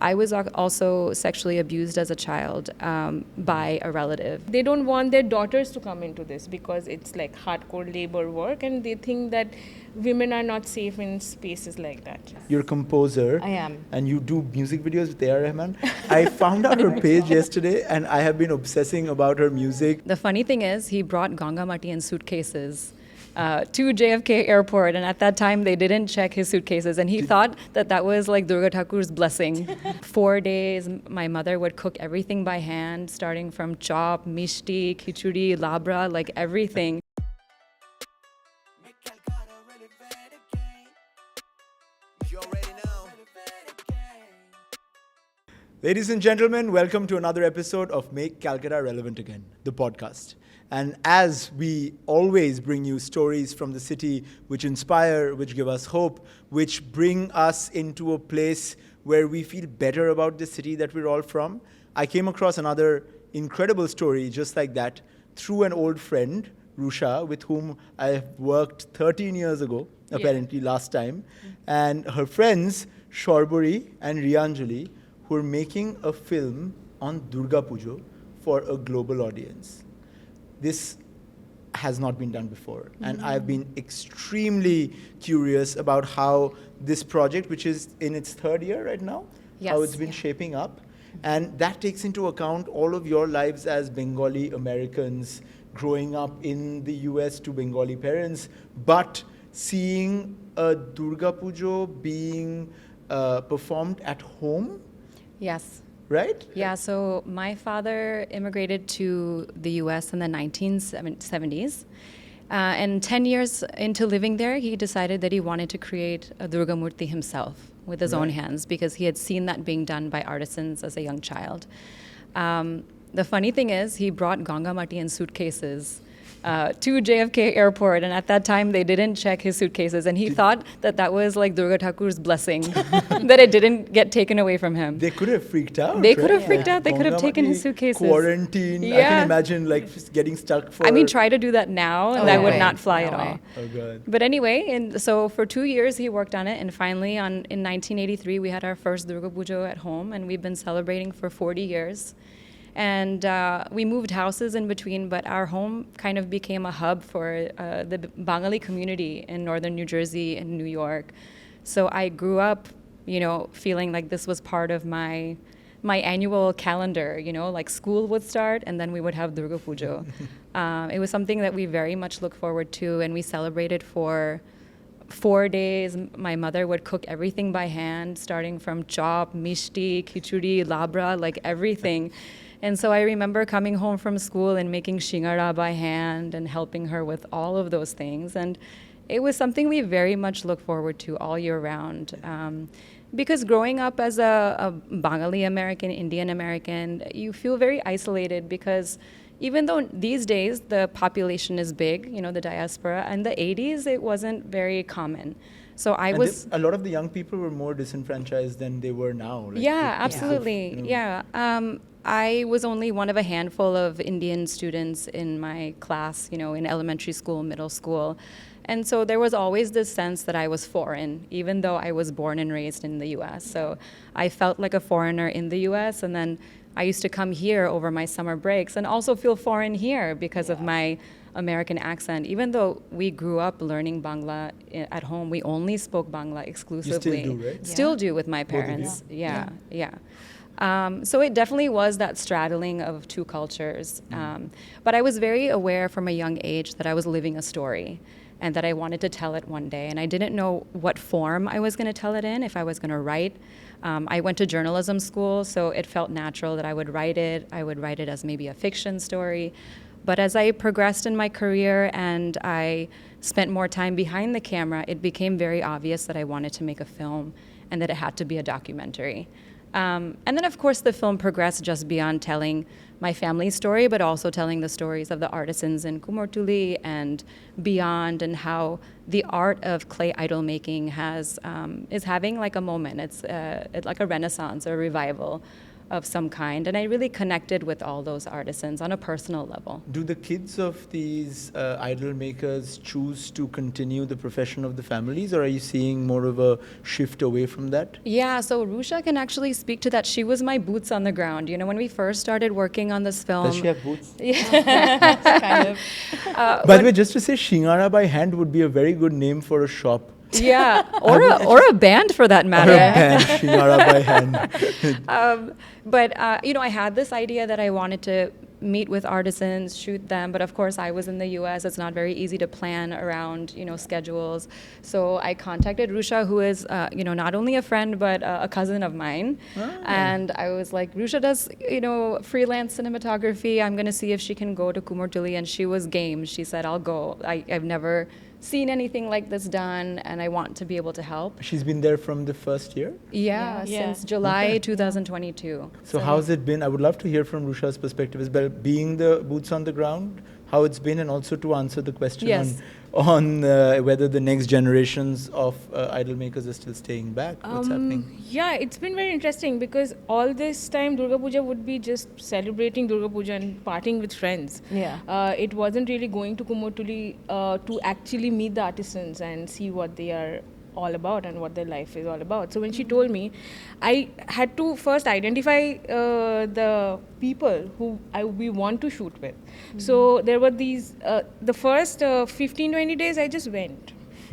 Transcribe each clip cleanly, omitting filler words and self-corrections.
I was also sexually abused as a child by a relative. They don't want their daughters to come into this because it's like hardcore labor work, and they think that women are not safe in spaces like that. You're a composer. I am. And you do music videos with A.R. Rahman. I found out her page yesterday and I have been obsessing about her music. The funny thing is, he brought Ganga mati in suitcases to JFK airport, and at that time they didn't check his suitcases, and he thought that that was like Durga Thakur's blessing. 4 days, my mother would cook everything by hand, starting from chop, mishti, khichdi, labra, like everything. Ladies and gentlemen, welcome to another episode of Make Calcutta Relevant Again, the podcast. And as we always bring you stories from the city which inspire, which give us hope, which bring us into a place where we feel better about the city that we're all from, I came across another incredible story just like that through an old friend, Rusha, with whom I have worked 13 years ago, apparently last time. And her friends, Sharbari and Rianjali, who are making a film on Durga Pujo for a global audience. This has not been done before. And I've been extremely curious about how this project, which is in its third year right now, how it's been shaping up. And that takes into account all of your lives as Bengali-Americans growing up in the US to Bengali parents, but seeing a Durga Pujo being performed at home. Yes. Right? Yeah, so my father immigrated to the US in the 1970s. And 10 years into living there, he decided that he wanted to create a Durga Murti himself with his own hands because he had seen that being done by artisans as a young child. The funny thing is, he brought Ganga mati in suitcases to JFK airport, and at that time they didn't check his suitcases, and he thought that that was like Durga Thakur's blessing, that it didn't get taken away from him. They could have freaked out. They could have freaked out. They could have taken his suitcases. Quarantine. I can imagine like getting stuck for. I mean, try to do that now, and that would not fly at all. Oh God. But anyway, and so for 2 years he worked on it, and finally in 1983 we had our first Durga Pujo at home, and we've been celebrating for 40 years. And we moved houses in between, but our home kind of became a hub for the Bengali community in northern New Jersey and New York. So I grew up, feeling like this was part of my annual calendar, like school would start and then we would have Durga Pujo. It was something that we very much look forward to, and we celebrated for 4 days. My mother would cook everything by hand, starting from chop, mishti, khichdi, labra, like everything. And so I remember coming home from school and making shingara by hand and helping her with all of those things. And it was something we very much look forward to all year round. Because growing up as a Bengali-American, Indian-American, you feel very isolated because even though these days the population is big, the diaspora, in the 80s it wasn't very common. So a lot of the young people were more disenfranchised than they were now. Like absolutely. I was only one of a handful of Indian students in my class, in elementary school, middle school. And so there was always this sense that I was foreign, even though I was born and raised in the US. So I felt like a foreigner in the US, and then I used to come here over my summer breaks and also feel foreign here because of my American accent. Even though we grew up learning Bangla at home, we only spoke Bangla exclusively. You still do, right? Still do with my parents. So it definitely was that straddling of two cultures. But I was very aware from a young age that I was living a story and that I wanted to tell it one day. And I didn't know what form I was going to tell it in, if I was going to write. I went to journalism school, so it felt natural that I would write it. I would write it as maybe a fiction story. But as I progressed in my career and I spent more time behind the camera, it became very obvious that I wanted to make a film and that it had to be a documentary. And then, of course, the film progressed just beyond telling my family's story, but also telling the stories of the artisans in Kumartuli and beyond, and how the art of clay idol making is having like a moment. It's like a renaissance or a revival. of some kind. And I really connected with all those artisans on a personal level. Do the kids of these idol makers choose to continue the profession of the families, or are you seeing more of a shift away from that? Yeah, so Rusha can actually speak to that. She was my boots on the ground. You know, when we first started working on this film. Does she have boots? Yeah, kind of. By the way, just to say, Shingara by hand would be a very good name for a shop. Yeah, or a band for that matter. Or a band, Shingara by hand. But you know, I had this idea that I wanted to meet with artisans, shoot them, but of course I was in the US. It's not very easy to plan around, you know, schedules. So I contacted Rusha, who is, you know, not only a friend, but a cousin of mine. And I was like, Rusha does, you know, freelance cinematography. I'm going to see if she can go to Kumartuli. And she was game. She said, I'll go. I've never seen anything like this done, and I want to be able to help. She's been there from the first year? Yeah. Since July 2022. So how's it been? I would love to hear from Rusha's perspective as well, being the boots on the ground, how it's been, and also to answer the question on whether the next generations of idol makers are still staying back. What's happening? Yeah, it's been very interesting because all this time Durga Puja would be just celebrating Durga Puja and partying with friends. Yeah. It wasn't really going to Kumartuli to actually meet the artisans and see what they are all about and what their life is all about. So when she told me, I had to first identify the people who we want to shoot with. So there were these, the first 15-20 days I just went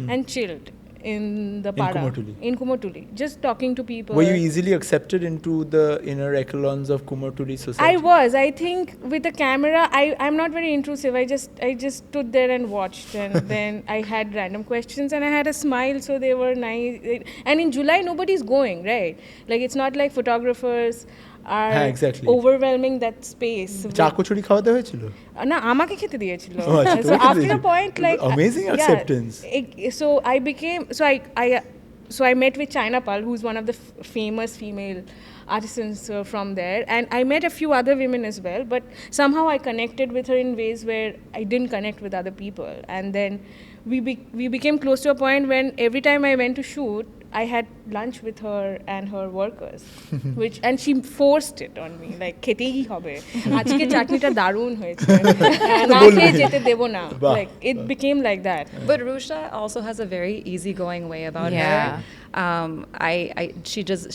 and chilled in the Para. In Kumartuli. Just talking to people. Were you easily accepted into the inner echelons of Kumartuli society? I was. I think with the camera, I'm not very intrusive. I just stood there and watched, and then I had random questions and I had a smile, so they were nice. And in July, nobody's going, right? Like, it's not like photographers are overwhelming that space. চাকচুরি খাওয়াতে হয়েছিল? না, আমাকে খেতে দিয়েছিল. Oh, so after a point, like amazing acceptance. So I became so I met with China Pal, who's one of the famous female artisans from there, and I met a few other women as well, but somehow I connected with her in ways where I didn't connect with other people. And then we became close to a point when every time I went to shoot, I had lunch with her and her workers, and she forced it on me, like খেতেই হবে, আজকে চাটনিটা দারুণ হয়েছে, না খেয়ে যেতে দেব না. Like, it became like that. But Rusha also has a very easygoing way about her.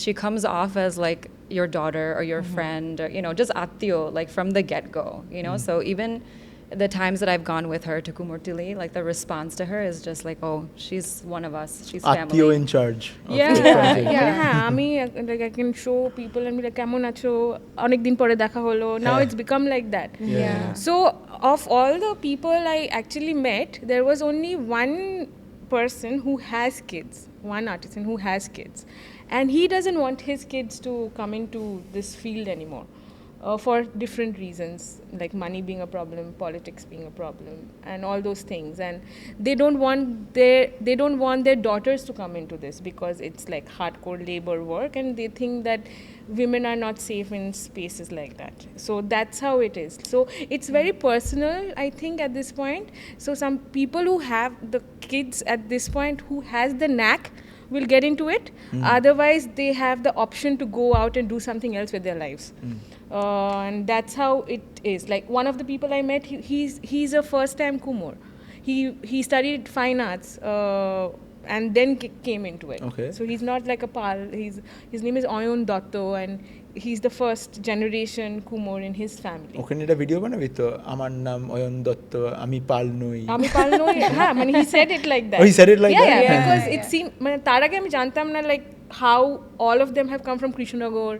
She comes off as like your daughter or your friend, or, you know, just attiyo, like from the get-go, you know. So even the times that I've gone with her to Kumartuli, like the response to her is just like, oh, she's one of us, she's family. Attiyo in charge. Yeah. আমি like I can show people and be like, কেমন আছো, অনেক দিন পরে দেখা হলো. Now it's become like that. So of all the people I actually met, there was only one person who has kids, one artisan who has kids, and he doesn't want his kids to come into this field anymore. For different reasons, like money being a problem, politics being a problem, and all those things. And they don't want their daughters to come into this because it's like hardcore labor work, and they think that women are not safe in spaces like that. So that's how it is. So it's very personal, I think, at this point. So some people who have the kids at this point who has the knack will get into it. Otherwise, they have the option to go out and do something else with their lives. And that's how it is. Like, one of the people I met, he's a first-time kumor. He studied fine arts and then came into it. Okay. So he's not like a pal. His name is untold, and he's the first generation kumor in his family. ওখানে একটা video বানাবি তো, আমার নাম অয়ন দত্ত, আমি পাল নই। আমি পাল নই, হ্যাঁ, মানে he said it like that. Oh, he said it like that? Yeah, because it seemed, মানে তার আগে আমি জানতাম না like how all of them have come from Krishnanagar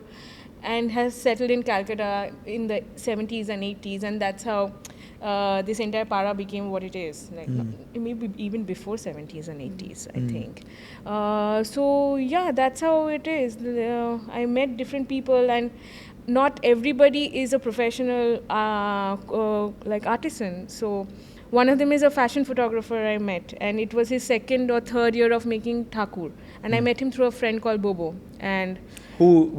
and has settled in Calcutta in the 70s and 80s, and that's how this entire para became what it is, like maybe even before 70s and 80s, I think. So yeah, that's how it is. I met different people, and not everybody is a professional like artisan. So one of them is a fashion photographer I met, and it was his second or third year of making Thakur, and I met him through a friend called Bobo, and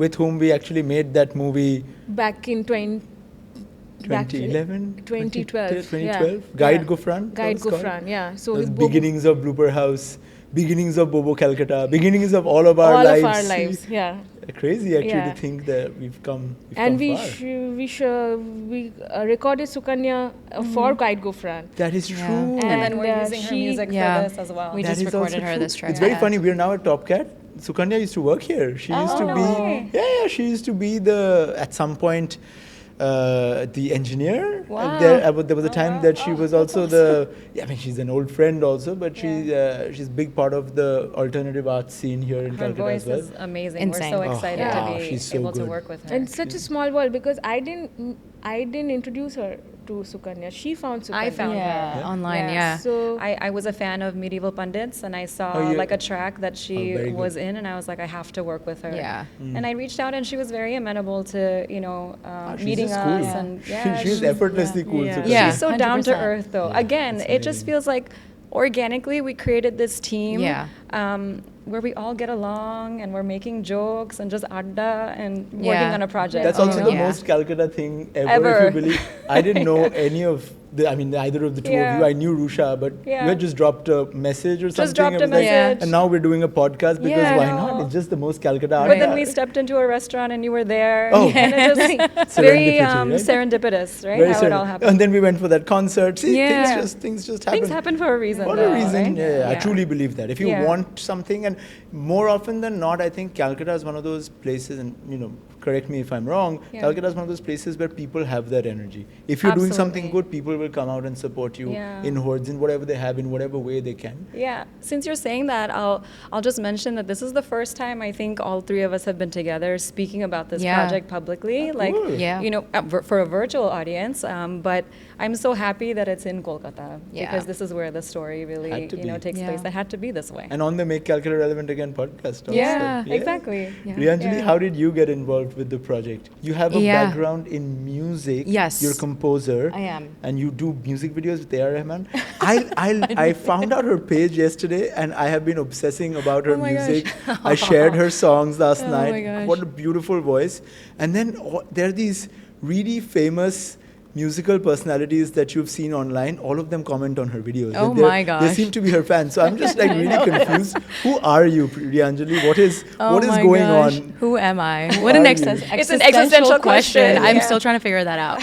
with whom we actually made that movie back in 2011, 2012, Guide Gufran. Guide Gufran, yeah. So the beginnings of Blooper House. beginnings of Bobo Calcutta, beginnings of all of our All lives. of our lives, yeah. Crazy actually Yeah. to think that we've come And we far. recorded Sukanya for Guide Go Front. That is true. And then And, we're using her she- music Yeah. for this as well. We That just is recorded also her true. this track. It's very Yeah. funny. We're now at Top Cat. Sukanya used to work here. She used to no be way. yeah, she used to be at some point the engineer. Wow. There was a time wow. that she was also I mean, she's an old friend also, but she's a big part of the alternative art scene here in Her Calcutta voice as well. is amazing. Insane. We're so Oh, excited yeah. to be She's so able to good. work with her. And such a small world because I didn't introduce her to Sukanya. She found Sukanya. I found Yeah, her. online, Yeah. yeah. So I was a fan of Medieval Pundits, and I saw Oh, yeah. like a track that she very good. was in, and I was like, I have to work with her. Yeah. And I reached out, and she was very amenable to She's meeting just us. cool. And She's effortlessly cool. Yeah. Sukanya. Yeah. she's so down to 100%. earth, though. Yeah, Again, it's it just amazing. feels like organically we created this team. Yeah. Where we all get along and we're making jokes and just adda and working Yeah. on a project. That's Oh, also the yeah. most Calcutta thing ever, Ever. if you believe. I didn't know any of either of the two of Yeah. you. I knew Rusha, but Yeah. you had just dropped a message or something. Just dropped I a was like, message. and now we're doing a podcast because Yeah, I why know. not? It's just the most Calcutta. But then art. we stepped into a restaurant and you were there. Oh. And it just very Serendipity, right? serendipitous, right? Very How it all certain. happened. And then we went for that concert. See, Yeah. things just happen. Things happen for a reason. For though, a reason, right? yeah, I truly believe that. If you Yeah. want something, and more often than not, I think Calcutta is one of those places, and correct me if I'm wrong, Yeah. Calcutta is one of those places where people have that energy. If you're doing something Absolutely. good, people will come out and support you Yeah. in hordes, in whatever they have, in whatever way they can. Yeah. Since you're saying that, I'll just mention that this is the first time I think all three of us have been together speaking about this Yeah. project publicly. Like, Cool. Yeah. for a virtual audience. But I'm so happy that it's in Kolkata Yeah. because this is where the story really, Had to be. takes Yeah. place. It had to be this way. And on the Make Calcutta Relevant Again podcast also. Yeah. Exactly. Yeah. Rianjali, Yeah. how did you get involved with the project? You have a Yeah. background in music. Yes. You're a composer. I am. And you do music videos with A.R. Rahman. I found out her page yesterday and I have been obsessing about her Oh my gosh. music. I shared her songs last Oh night. my gosh. What a beautiful voice. And then there are these really famous musical personalities that you've seen online. All of them comment on her videos. Oh They're- my They gosh. seem to be her fans. So I'm just like really confused. Who are you, Rianjali? What is my going gosh. on? Who am I? Who What an are you? It's an existential question. I'm Yeah. still trying to figure that out.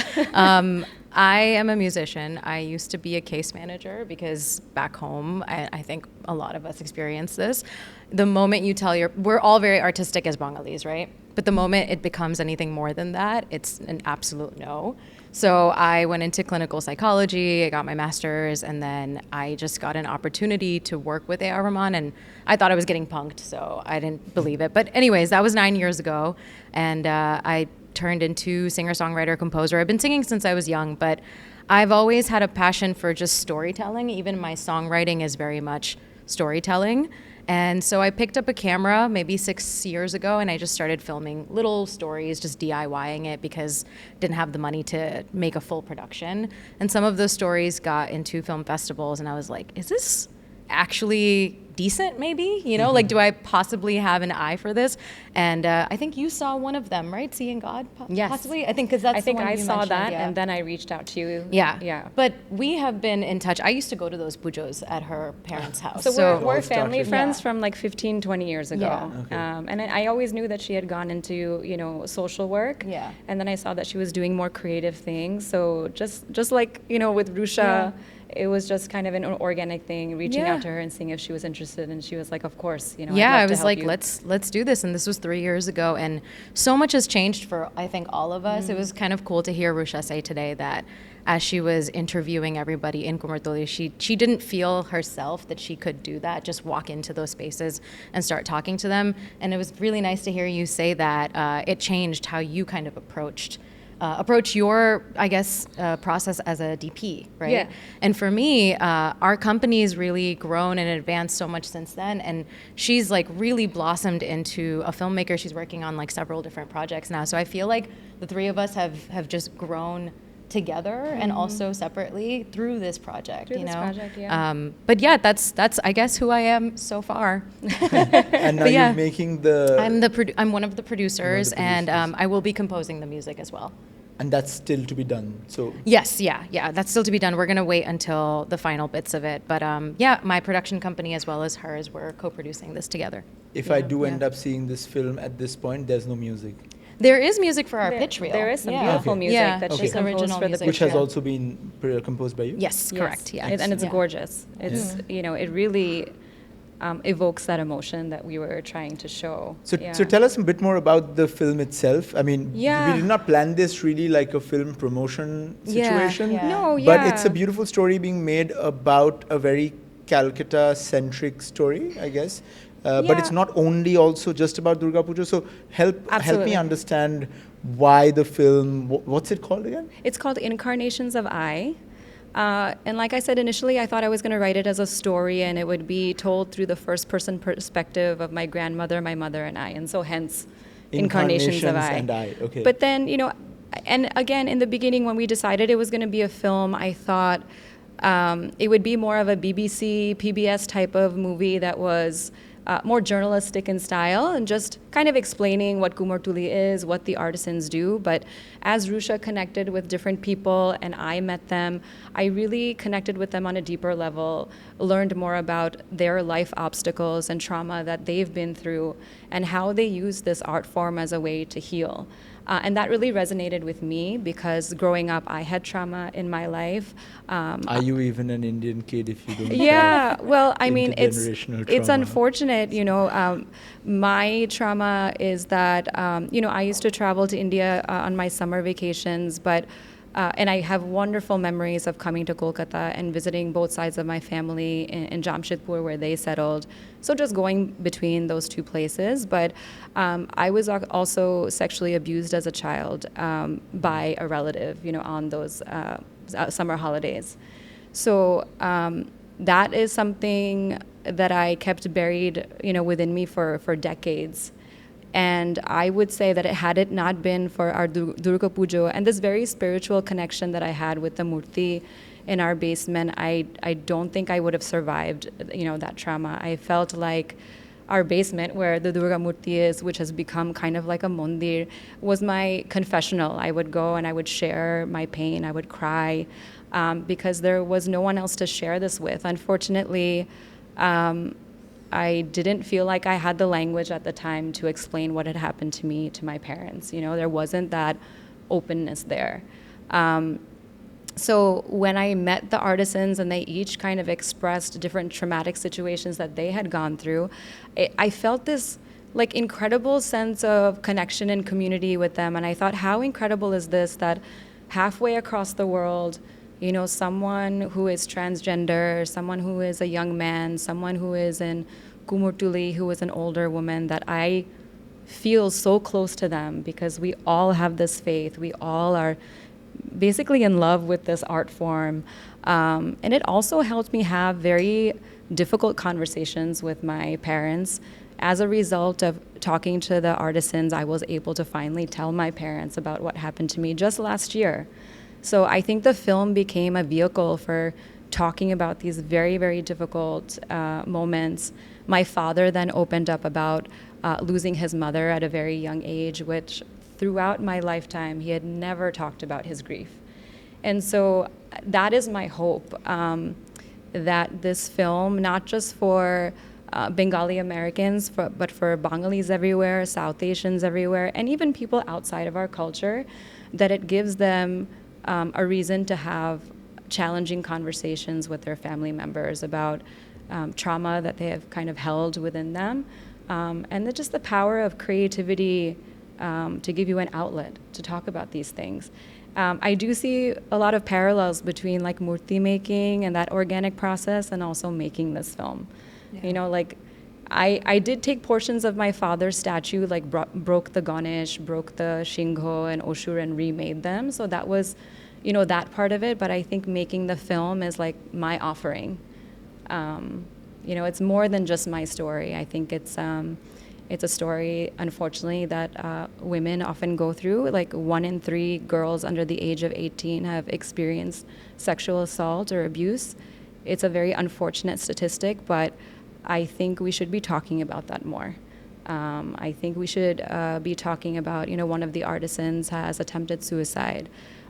I am a musician. I used to be a case manager because back home, I think a lot of us experience this. The moment you tell we're all very artistic as Bengalis, right? But the moment it becomes anything more than that, it's an absolute no. So I went into clinical psychology, I got my master's, and then I just got an opportunity to work with A.R. Rahman, and I thought I was getting punked, so I didn't believe it. But anyways, that was 9 years ago, and I turned into singer-songwriter, composer. I've been singing since I was young, but I've always had a passion for just storytelling. Even my songwriting is very much storytelling. And so I picked up a camera maybe 6 years ago and I just started filming little stories, just DIYing it because didn't have the money to make a full production. And some of those stories got into film festivals and I was like, is this actually decent maybe? Like, do I possibly have an eye for this? And I think you saw one of them, right? Seeing God, Yes. possibly? I think because that's I think the one I you saw mentioned, that, yeah. and then I reached out to you. Yeah. Yeah. But we have been in touch. I used to go to those pujos at her parents' house. So we're all family started. friends Yeah. from like 15, 20 years ago. Yeah. Okay. And I always knew that she had gone into, social work. Yeah. And then I saw that she was doing more creative things. So just like, with Rusha, it was just kind of an organic thing, reaching Yeah. out to her and seeing if she was interested. And she was like, of course, I'd yeah, love I to was help like, you. let's do this. And this was 3 years ago. And so much has changed for, I think, all of us. It was kind of cool to hear Rusha say today that as she was interviewing everybody in Kumartuli, she didn't feel herself that she could do that, just walk into those spaces and start talking to them. And it was really nice to hear you say that it changed how you kind of approach your, I guess, process as a DP, right? Yeah. And for me, our company's really grown and advanced so much since then. And she's like really blossomed into a filmmaker. She's working on like several different projects now. So I feel like the three of us have just grown together and also separately through this project, Through you this know? project, yeah. But yeah, that's I guess who I am so far. And now But yeah. you're making the... I'm one of the producers, and producers. I will be composing the music as well. And that's still to be done. So Yes, yeah, that's still to be done. We're going to wait until the final bits of it. But yeah, my production company as well as hers, we're co-producing this together. if I do end up seeing this film at this point, there's no music. There is music for our pitch reel. There is some Yeah. beautiful Okay. music Yeah. that Okay. she composed Original for the music. Which pitch has reel. also been composed by you? Yes, correct. Yeah. And it's Yeah. gorgeous. It's it really evokes that emotion that we were trying to show. So, Yeah. so tell us a bit more about the film itself. I mean, Yeah. we did not plan this really like a film promotion situation. Yeah. No, But yeah. it's a beautiful story being made about a very Calcutta-centric story, I guess. But it's Yeah. not only also just about Durga Pujo. So help me Absolutely. understand why the film, what's it called again? It's called Incarnations of I. And like I said initially, I thought I was going to write it as a story and it would be told through the first person perspective of my grandmother, my mother, and I. And so hence Incarnations of I. and I, okay. But then, and again, in the beginning when we decided it was going to be a film, I thought it would be more of a BBC, PBS type of movie that was more journalistic in style and just kind of explaining what Kumartuli is, what the artisans do. But as Rusha connected with different people and I met them, I really connected with them on a deeper level, learned more about their life obstacles and trauma that they've been through and how they use this art form as a way to heal. And that really resonated with me because growing up, I had trauma in my life. Are you even an Indian kid if you don't Yeah, have well, I mean, it's intergenerational trauma? unfortunate, my trauma is that, I used to travel to India on my summer vacations, but and I have wonderful memories of coming to Kolkata and visiting both sides of my family in Jamshedpur where they settled. So just going between those two places. But I was also sexually abused as a child by a relative, on those summer holidays. So that is something that I kept buried, within me for decades. And I would say that had it not been for our Durga Pujo and this very spiritual connection that I had with the murti in our basement, I don't think I would have survived, that trauma. I felt like our basement where the Durga Murti is, which has become kind of like a mandir, was my confessional. I would go and I would share my pain. I would cry because there was no one else to share this with. Unfortunately, I didn't feel like I had the language at the time to explain what had happened to me, to my parents. There wasn't that openness there. So when I met the artisans and they each kind of expressed different traumatic situations that they had gone through, I felt this like incredible sense of connection and community with them. And I thought, how incredible is this that halfway across the world, someone who is transgender, someone who is a young man, someone who is in Kumartuli, who is an older woman, that I feel so close to them because we all have this faith. We all are basically in love with this art form. And it also helped me have very difficult conversations with my parents. As a result of talking to the artisans, I was able to finally tell my parents about what happened to me just last year. So I think the film became a vehicle for talking about these very, very difficult moments. My father then opened up about losing his mother at a very young age, which throughout my lifetime, he had never talked about his grief. And so that is my hope, that this film, not just for Bengali-Americans, but for Bengalis everywhere, South Asians everywhere, and even people outside of our culture, that it gives them a reason to have challenging conversations with their family members about trauma that they have kind of held within them, and just the power of creativity to give you an outlet to talk about these things. I do see a lot of parallels between like murti making and that organic process and also making this film. Yeah. I did take portions of my father's statue, like broke the Ganesh, broke the Shingho and Oshur and remade them. So that was, that part of it. But I think making the film is like my offering. It's more than just my story. I think it's a story, unfortunately, that women often go through. Like 1 in 3 girls under the age of 18 have experienced sexual assault or abuse. It's a very unfortunate statistic, but I think we should be talking about that more. I think we should be talking about, one of the artisans has attempted suicide.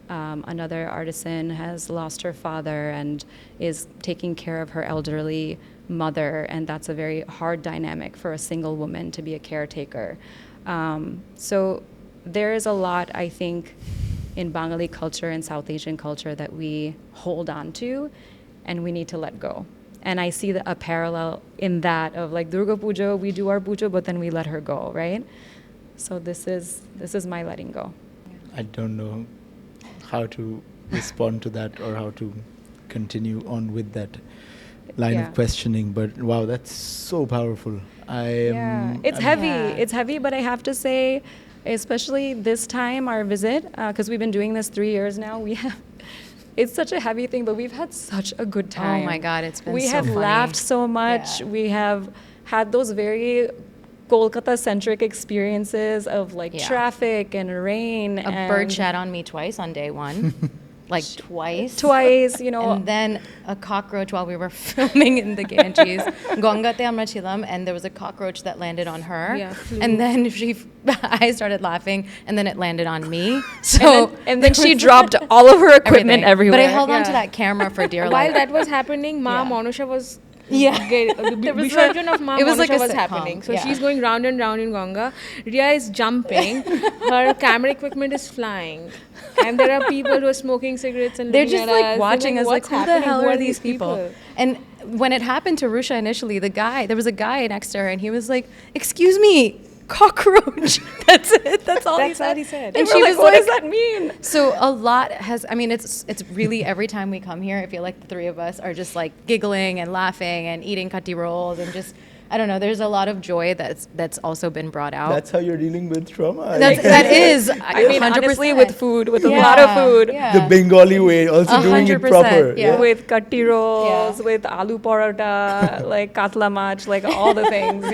Another artisan has lost her father and is taking care of her elderly mother, and that's a very hard dynamic for a single woman to be a caretaker. So there is a lot, I think, in Bengali culture and South Asian culture that we hold on to and we need to let go. And I see a parallel in that of like Durga Pujo, we do our pujo, but then we let her go, right? So this is my letting go. I don't know how to respond to that or how to continue on with that line of questioning, but wow, that's so powerful. It's heavy, but I have to say, especially this time, our visit, because we've been doing this 3 years now, it's such a heavy thing, but we've had such a good time. Oh my God, it's been we so have funny. laughed so much. Yeah. We have had those very Kolkata-centric experiences of like traffic and rain. A bird shat on me twice on day one. Like twice. And then a cockroach while we were filming in the Ganges. Ganga te amra chilam, and there was a cockroach that landed on her. Yeah, flew. And then I started laughing, and then it landed on me. So and then she dropped all of her equipment everything. everywhere. But I held on to that camera for dear life. While that was happening, Ma Manusha was the was Visarjan of Ma it was like Manusha a was sitcom. happening. So Yeah. she's going round and round in Ganga. Ria is jumping. Her camera equipment is flying. And there are people who are smoking cigarettes and They're looking just at like us. watching They're us like, who the "What's hell happening? are Who these people? And when it happened to Rusha initially, there was a guy next to her, and he was like, "Excuse me, cockroach." That's it. That's all he said. And she was like, what does that mean? So a lot has, it's really every time we come here, I feel like the three of us are just like giggling and laughing and eating kati rolls and just, I don't know, there's a lot of joy that's also been brought out. That's how you're dealing with trauma. That is, I mean, 100%. honestly, with food, with a lot of food. Yeah. The Bengali way, also doing it 100%, proper. yeah. With katti rolls, with aloo paratha, like katla mach, like all the things,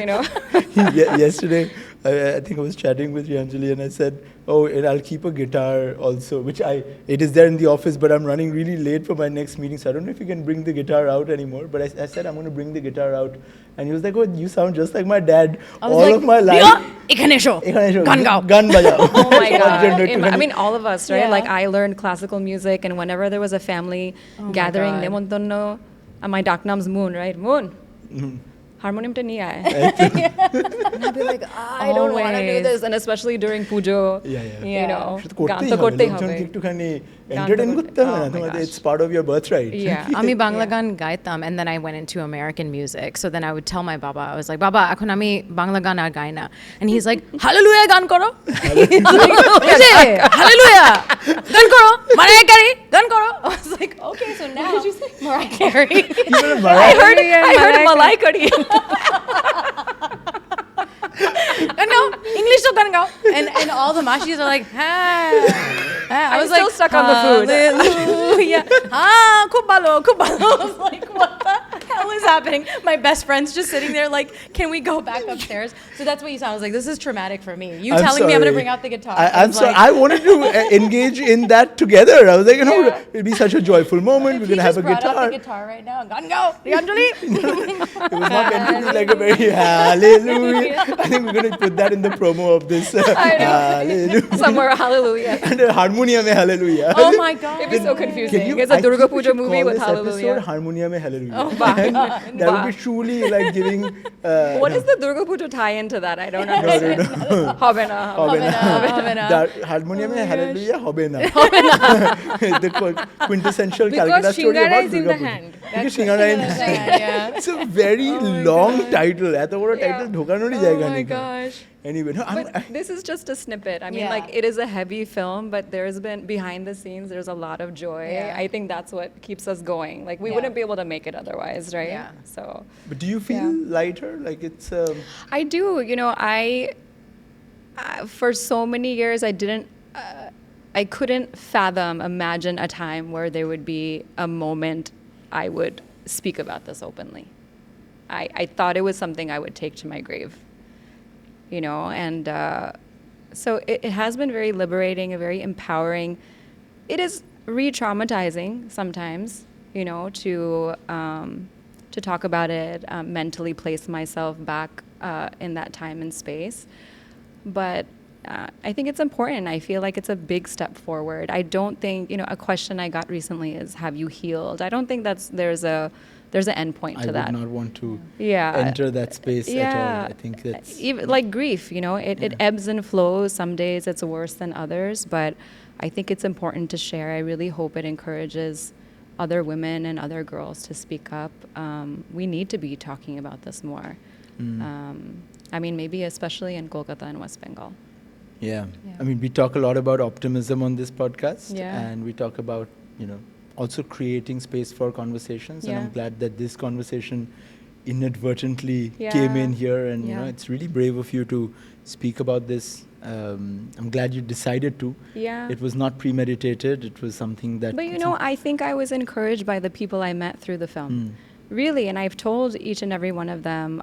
Yesterday, I think I was chatting with Rianjali and I said, oh, and I'll keep a guitar also, it is there in the office, but I'm running really late for my next meeting, so I don't know if you can bring the guitar out anymore. But I said, I'm going to bring the guitar out. And he was like, oh, you sound just like my dad. All of my life. Incarnation. Gun baja. Oh my God. I mean, all of us, right? Yeah. Like, I learned classical music, and whenever there was a family gathering, nemontonno, and my daknam's Moon, right? Moon. Harmonium ta nahi aaya. And I'd be like, I don't want to do this. And especially during pujo, গান তো করতেই হবে। Entertain করতে হবে না, Oh my gosh. it's part of your birthright. Yeah. আমি বাংলা গান গাইতাম, and then I went into American music. So then I would tell my baba, I was like, Baba, এখন আমি বাংলা গান আর গাই না. And he's like, Hallelujah গান করো. Hallelujah গান করো. Mariah Carey গান করো. I was like, okay, so now Mariah Carey. I heard Malaikari. গান গাও, English তো গান গাও. And all the mashis are like, I was still stuck on the food. Hallelujah. খুব ভালো, খুব ভালো. I was like, what the hell is happening? My best friend's just sitting there like, can we go back upstairs? So that's what you saw. I was like, this is traumatic for me. You I'm telling me I'm going to sorry. bring out the guitar. I'm sorry. I wanted to engage in that together. I was like, it'll be such a joyful moment. We're going to have a brought out guitar. the guitar right now. Gun go. Rianjali. It was not meant to be like a very hallelujah. I think we're going to put that in the promo of this. Hallelujah. Somewhere, hallelujah. And harmonium mein hallelujah. Oh my God. It'd be so confusing. It's a I Durga think we Pujo should movie call with this hallelujah. episode Harmonium mein hallelujah. Oh my God. That would be truly like giving. What is the Durga Pujo tie into that? I don't understand. হবে না, হবে না। হবে না। Harmonium mein hallelujah হবে na. The quintessential Because Calcutta story Shingara about is in Durga the Puja. hand. Because Shingara in the hand. Yeah. It's a very long title. এত বড় title ঢোকানোরই জায়গা Oh my নেই। gosh. Anyway, no, But this is just a snippet. I mean, Yeah. like, it is a heavy film, but there's been, behind the scenes, there's a lot of joy. Yeah. I think that's what keeps us going. Like, we Yeah. wouldn't be able to make it otherwise, right? Yeah. So, but do you feel lighter? Like it's. I do. For so many years, I couldn't imagine a time where there would be a moment I would speak about this openly. I thought it was something I would take to my grave. And so it has been very liberating and very empowering. It is re-traumatizing sometimes, to talk about it, mentally place myself back in that time and space. But I think it's important. I feel like it's a big step forward. I don't think, a question I got recently is, have you healed? I don't think there's an end point to that. I would not want to enter that space at all. I think that's... Even like grief, it ebbs and flows. Some days it's worse than others, but I think it's important to share. I really hope it encourages other women and other girls to speak up. We need to be talking about this more. Maybe especially in Kolkata and West Bengal. Yeah. We talk a lot about optimism on this podcast, and we talk about, also creating space for conversations. And I'm glad that this conversation inadvertently came in here, and it's really brave of you to speak about this. I'm glad you decided to. Yeah. It was not premeditated. It was something that... But I think I was encouraged by the people I met through the film. Really, and I've told each and every one of them,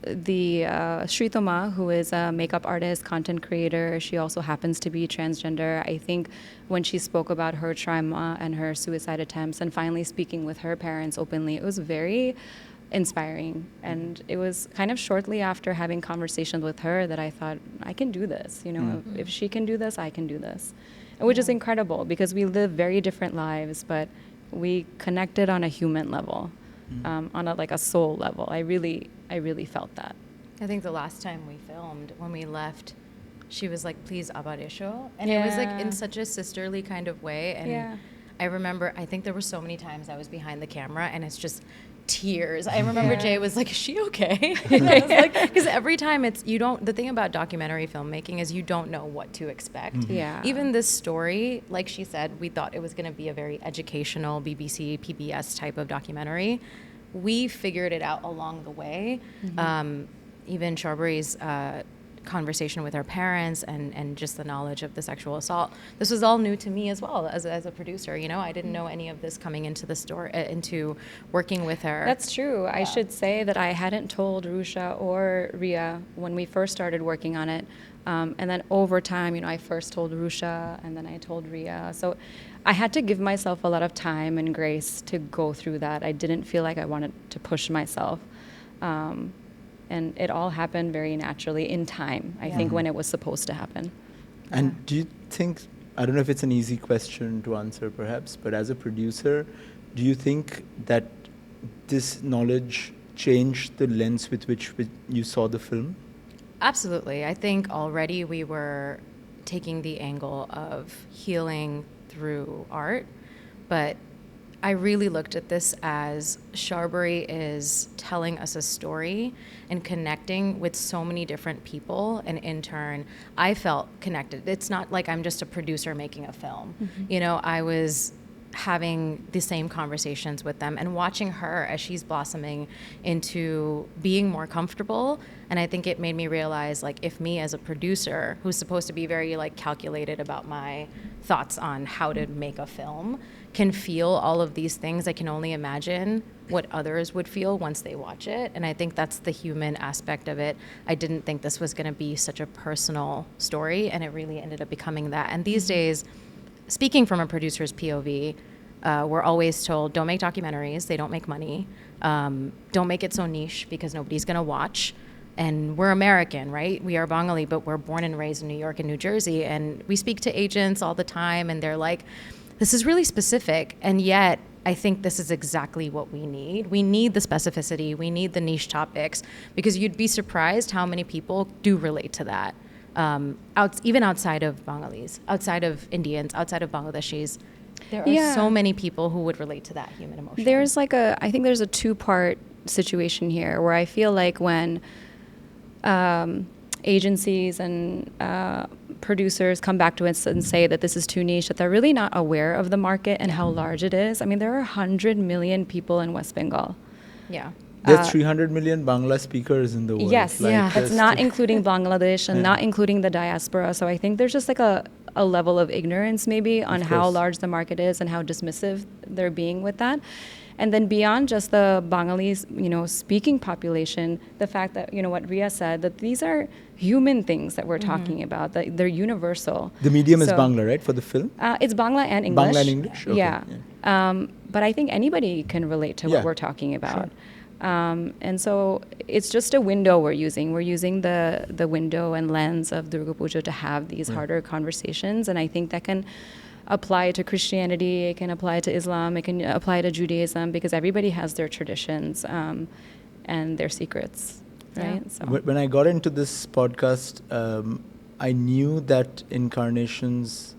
the Shritoma, who is a makeup artist, content creator, she also happens to be transgender. I think when she spoke about her trauma and her suicide attempts and finally speaking with her parents openly, it was very inspiring. And it was kind of shortly after having conversations with her that I thought, I can do this. If she can do this, I can do this. And which is incredible because we live very different lives, but we connected on a human level, on a soul level. I really felt that. I think the last time we filmed, when we left, she was like, please abaresho. And it was like in such a sisterly kind of way. And I remember, I think there were so many times I was behind the camera and it's just tears. I remember Jay was like, is she okay? And I was like, because every time the thing about documentary filmmaking is you don't know what to expect. Yeah. Even this story, like she said, we thought it was going to be a very educational BBC, PBS type of documentary. We figured it out along the way. Even Sharbari's conversation with her parents and just the knowledge of the sexual assault. This was all new to me as well as a producer. I didn't know any of this coming into the story, into working with her. That's true. Yeah. I should say that I hadn't told Rusha or Ria when we first started working on it. And then over time, I first told Rusha and then I told Ria. So I had to give myself a lot of time and grace to go through that. I didn't feel like I wanted to push myself. And it all happened very naturally in time, I think, when it was supposed to happen. And do you think, I don't know if it's an easy question to answer perhaps, but as a producer, do you think that this knowledge changed the lens with which you saw the film? Absolutely. I think already we were taking the angle of healing through art, but I really looked at this as Sharbari is telling us a story and connecting with so many different people, and in turn, I felt connected. It's not like I'm just a producer making a film. I was having the same conversations with them and watching her as she's blossoming into being more comfortable. And I think it made me realize, like, if me as a producer who's supposed to be very calculated about my thoughts on how to make a film can feel all of these things, I can only imagine what others would feel once they watch it. And I think that's the human aspect of it. I didn't think this was going to be such a personal story, and it really ended up becoming that. And these days, speaking from a producer's POV, we're always told, don't make documentaries, they don't make money. Don't make it so niche because nobody's going to watch. And we're American, right? We are Bengali, but we're born and raised in New York and New Jersey. And we speak to agents all the time, and they're like, this is really specific. And yet, I think this is exactly what we need. We need the specificity. We need the niche topics, because you'd be surprised how many people do relate to that. Even outside of Bengalis, outside of Indians, outside of Bangladeshis, there are so many people who would relate to that human emotion. I think there's a two-part situation here where I feel like when agencies and producers come back to us and say that this is too niche, that they're really not aware of the market and how large it is. I mean, there are 100 million people in West Bengal. Yeah. There's 300 million Bangla speakers in the world. Yes, it's not including Bangladesh and not including the diaspora. So I think there's just a level of ignorance maybe on how large the market is and how dismissive they're being with that. And then beyond just the Bengalis, speaking population, the fact that, what Ria said, that these are human things that we're talking about, that they're universal. The medium is Bangla, right, for the film? It's Bangla and English. Bangla and English? Okay. Yeah. But I think anybody can relate to what we're talking about. And so it's just a window we're using. We're using the window and lens of Durga Puja to have these harder conversations. And I think that can apply to Christianity, it can apply to Islam, it can apply to Judaism, because everybody has their traditions and their secrets, right? Yeah. So. When I got into this podcast, I knew that Incarnations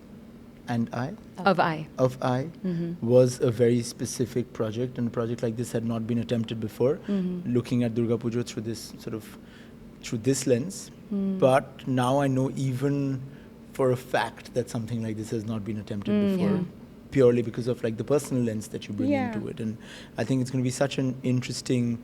and I Of I. was a very specific project, and a project like this had not been attempted before, looking at Durga Puja through this lens. But now I know even for a fact that something like this has not been attempted before, purely because of like the personal lens that you bring into it. And I think it's going to be such an interesting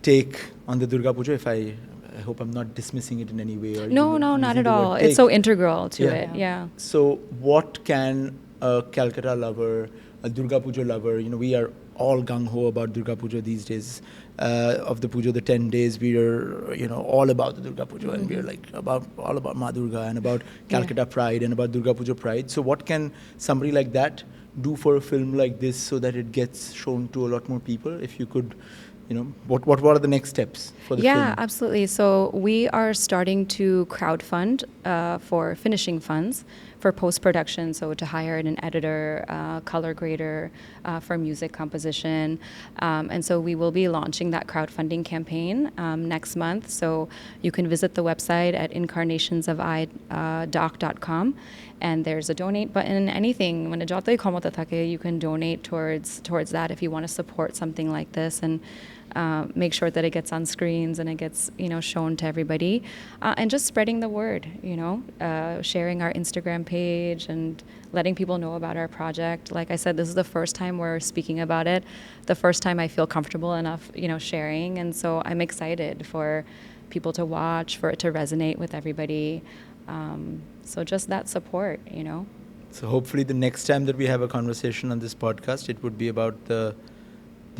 take on the Durga Puja. I hope I'm not dismissing it in any way. Or No, not at all. It's so integral to it. Yeah. So what can a Calcutta lover, a Durga Puja lover, we are all gung-ho about Durga Puja these days. Of the Puja, the 10 days, we are, all about the Durga Puja, and we are like all about Ma Durga and about Calcutta pride and about Durga Puja pride. So what can somebody like that do for a film like this so that it gets shown to a lot more people? If you could, what are the next steps for the film? Yeah, absolutely. So we are starting to crowdfund for finishing funds for post-production, so to hire an editor, color grader for music composition. And so we will be launching that crowdfunding campaign next month. So you can visit the website at incarnationsofi.doc.com, and there's a donate button. Anything, you can donate towards that if you want to support something like this, and make sure that it gets on screens and it gets shown to everybody, and just spreading the word, sharing our Instagram page and letting people know about our project. Like I said, this is the first time we're speaking about it, the first time I feel comfortable enough sharing, and so I'm excited for people to watch, for it to resonate with everybody. So just that support. So hopefully the next time that we have a conversation on this podcast, it would be about the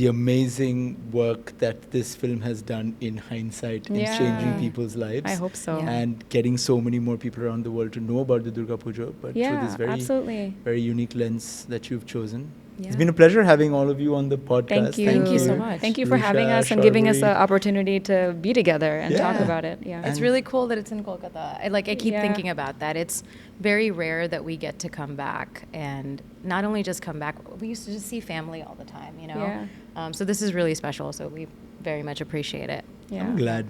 amazing work that this film has done in hindsight in changing people's lives. I hope so. And getting so many more people around the world to know about the Durga Puja, but through this very, very unique lens that you've chosen. Yeah. It's been a pleasure having all of you on the podcast. Thank you. Thank you so much. Thank you for Rusha, having us and Sharbari. giving us the opportunity to be together and talk about it. Yeah. It's really cool that it's in Kolkata. I keep thinking about that. It's very rare that we get to come back, and not only just come back, we used to just see family all the time, Yeah. So this is really special, so we very much appreciate it. Yeah. I'm glad.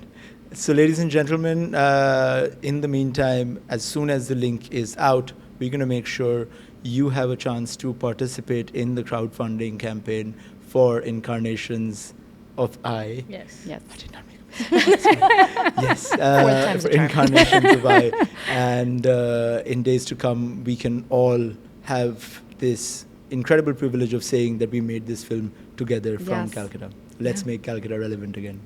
So ladies and gentlemen, in the meantime, as soon as the link is out, we're going to make sure you have a chance to participate in the crowdfunding campaign for Incarnations of I. Yes. Yes. I did not make yes, for Incarnations of I. And in days to come, we can all have this incredible privilege of saying that we made this film together from Calcutta. Let's make Calcutta relevant again.